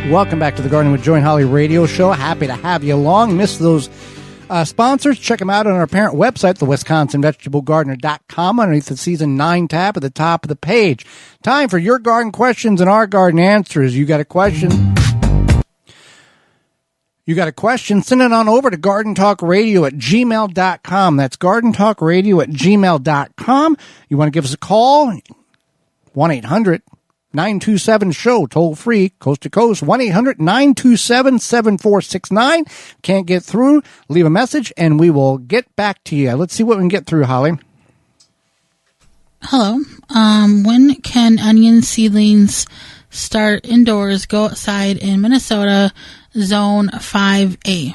Welcome back to the Gardening with Joy and Holly radio show. Happy to have you along. Miss those sponsors? Check them out on our parent website, the WisconsinVegetableGardener.com, underneath the Season 9 tab at the top of the page. Time for your garden questions and our garden answers. You got a question? Send it on over to GardenTalkRadio@gmail.com. That's GardenTalkRadio@gmail.com. You want to give us a call? 1-800-927-SHOW, toll free, coast to coast, 1-800-927-7469. Can't get through, leave a message, and we will get back to you. Let's see what we can get through, Holly. Hello. When can onion seedlings start indoors, go outside in Minnesota, Zone 5A?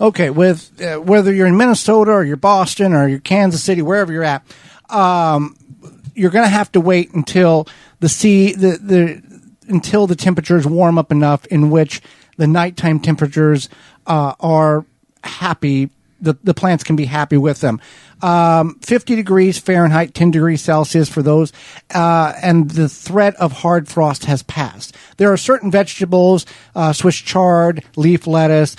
Okay, with whether you're in Minnesota or you're Boston or you're Kansas City, wherever you're at, you're going to have to wait until until the temperatures warm up enough in which the nighttime temperatures are happy. The plants can be happy with them. 50 degrees Fahrenheit, 10 degrees Celsius for those, and the threat of hard frost has passed. There are certain vegetables, Swiss chard, leaf lettuce,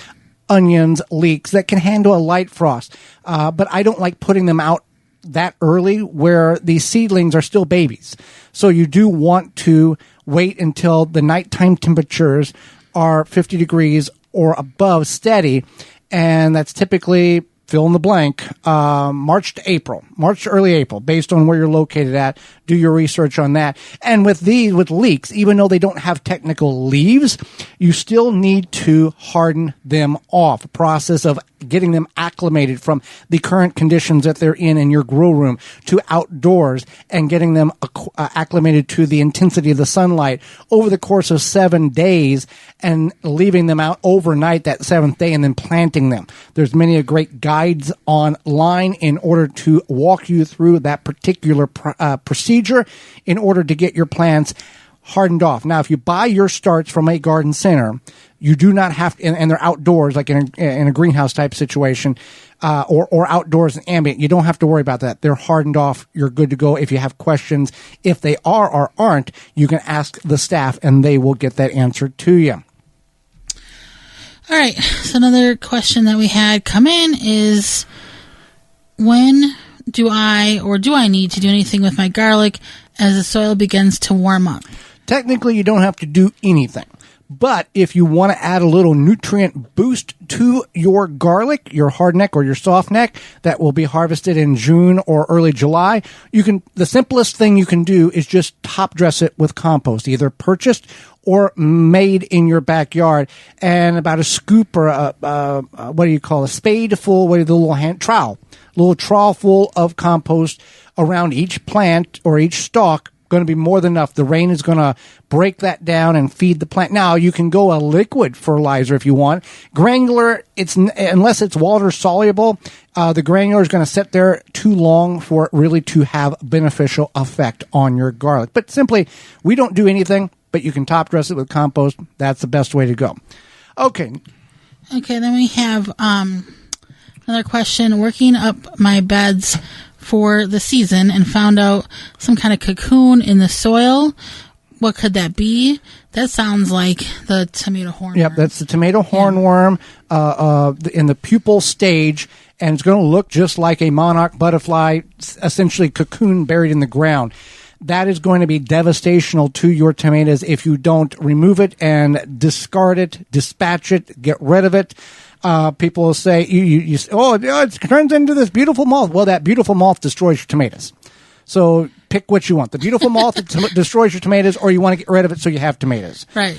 onions, leeks, that can handle a light frost. But I don't like putting them out that early where these seedlings are still babies. So you do want to wait until the nighttime temperatures are 50 degrees or above steady, and that's typically, fill in the blank, March to early April, based on where you're located at. Do your research on that. And with leeks, even though they don't have technical leaves, you still need to harden them off. A process of getting them acclimated from the current conditions that they're in your grow room to outdoors, and getting them acclimated to the intensity of the sunlight over the course of 7 days, and leaving them out overnight that 7th day, and then planting them. There's many great guides online in order to walk you through that particular procedure in order to get your plants hardened off. Now, if you buy your starts from a garden center, you do not have to, and they're outdoors, like in a greenhouse type situation, or outdoors and ambient. You don't have to worry about that. They're hardened off. You're good to go. If you have questions, if they are or aren't, you can ask the staff and they will get that answer to you. All right. So another question that we had come in is, when do I need to do anything with my garlic as the soil begins to warm up? Technically, you don't have to do anything. But if you want to add a little nutrient boost to your garlic, your hardneck or your softneck that will be harvested in June or early July, the simplest thing you can do is just top dress it with compost, either purchased or made in your backyard, and about a scoop or a spade full, the little little trowel full of compost around each plant or each stalk. Going to be more than enough. The rain is going to break that down and feed the plant. Now, you can go a liquid fertilizer if you want. Granular, unless it's water soluble, the granular is going to sit there too long for it really to have beneficial effect on your garlic. But simply, we don't do anything, but you can top dress it with compost. That's the best way to go. Okay, then we have another question. Working up my beds for the season and found out some kind of cocoon in the soil. What could that be? That sounds like the tomato hornworm. Yep, that's the tomato hornworm in the pupal stage, and it's going to look just like a monarch butterfly, essentially cocoon buried in the ground. That is going to be devastational to your tomatoes if you don't remove it and discard it, dispatch it, get rid of it. People will say, it turns into this beautiful moth. Well, that beautiful moth destroys your tomatoes. So pick what you want. The beautiful moth destroys your tomatoes, or you want to get rid of it so you have tomatoes. Right.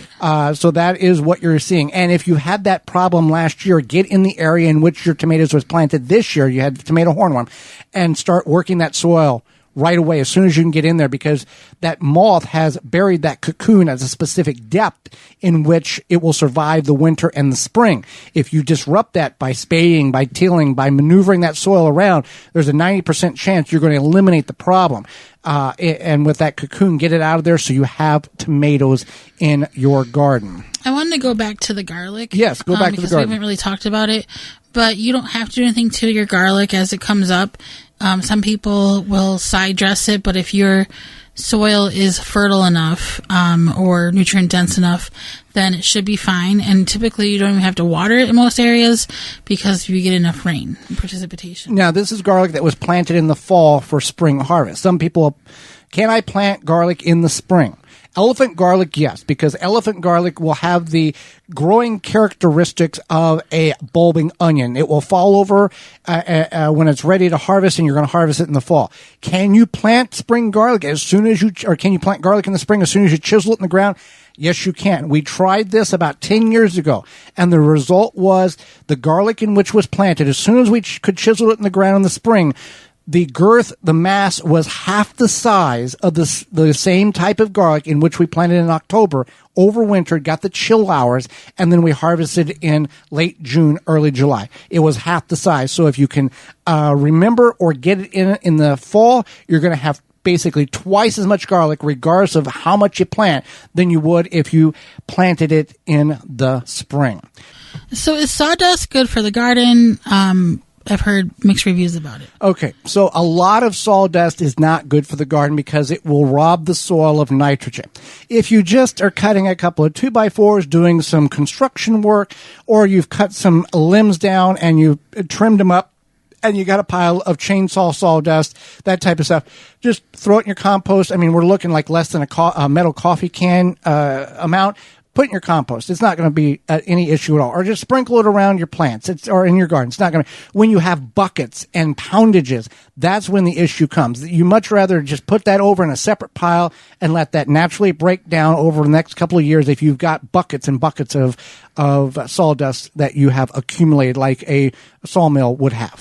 So that is what you're seeing. And if you had that problem last year, get in the area in which your tomatoes was planted this year. You had the tomato hornworm, and start working that soil right away as soon as you can get in there, because that moth has buried that cocoon at a specific depth in which it will survive the winter and the spring. If you disrupt that by spading, by tilling, by maneuvering that soil around, there's a 90% chance you're going to eliminate the problem. And with that cocoon, get it out of there so you have tomatoes in your garden. I wanted to go back to the garlic. Yes, go back to the garden. Because we haven't really talked about it. But you don't have to do anything to your garlic as it comes up. Some people will side dress it, but if you're soil is fertile enough or nutrient dense enough, then it should be fine. And typically you don't even have to water it in most areas because you get enough rain and precipitation. Now, this is garlic that was planted in the fall for spring harvest. Some people, can I plant garlic in the spring? Elephant garlic, yes, because elephant garlic will have the growing characteristics of a bulbing onion. It will fall over when it's ready to harvest, and you're going to harvest it in the fall. Can you plant spring garlic can you plant garlic in the spring as soon as you chisel it in the ground? Yes, you can. We tried this about 10 years ago, and the result was the garlic in which was planted, as soon as we could chisel it in the ground in the spring, the girth, the mass was half the size of the same type of garlic in which we planted in October, overwintered, got the chill hours, and then we harvested in late June, early July. It was half the size. So if you can remember or get it in the fall, you're going to have basically twice as much garlic, regardless of how much you plant, than you would if you planted it in the spring. So is sawdust good for the garden? I've heard mixed reviews about it. Okay, so a lot of sawdust is not good for the garden because it will rob the soil of nitrogen. If you just are cutting a couple of 2x4s, doing some construction work, or you've cut some limbs down and you trimmed them up, and you got a pile of chainsaw sawdust, that type of stuff, just throw it in your compost. I mean, we're looking like less than a metal coffee can amount. Put it in your compost. It's not going to be any issue at all. Or just sprinkle it around your plants or in your garden. It's not going to. When you have buckets and poundages, that's when the issue comes. You much rather just put that over in a separate pile and let that naturally break down over the next couple of years if you've got buckets and buckets of sawdust that you have accumulated like a sawmill would have.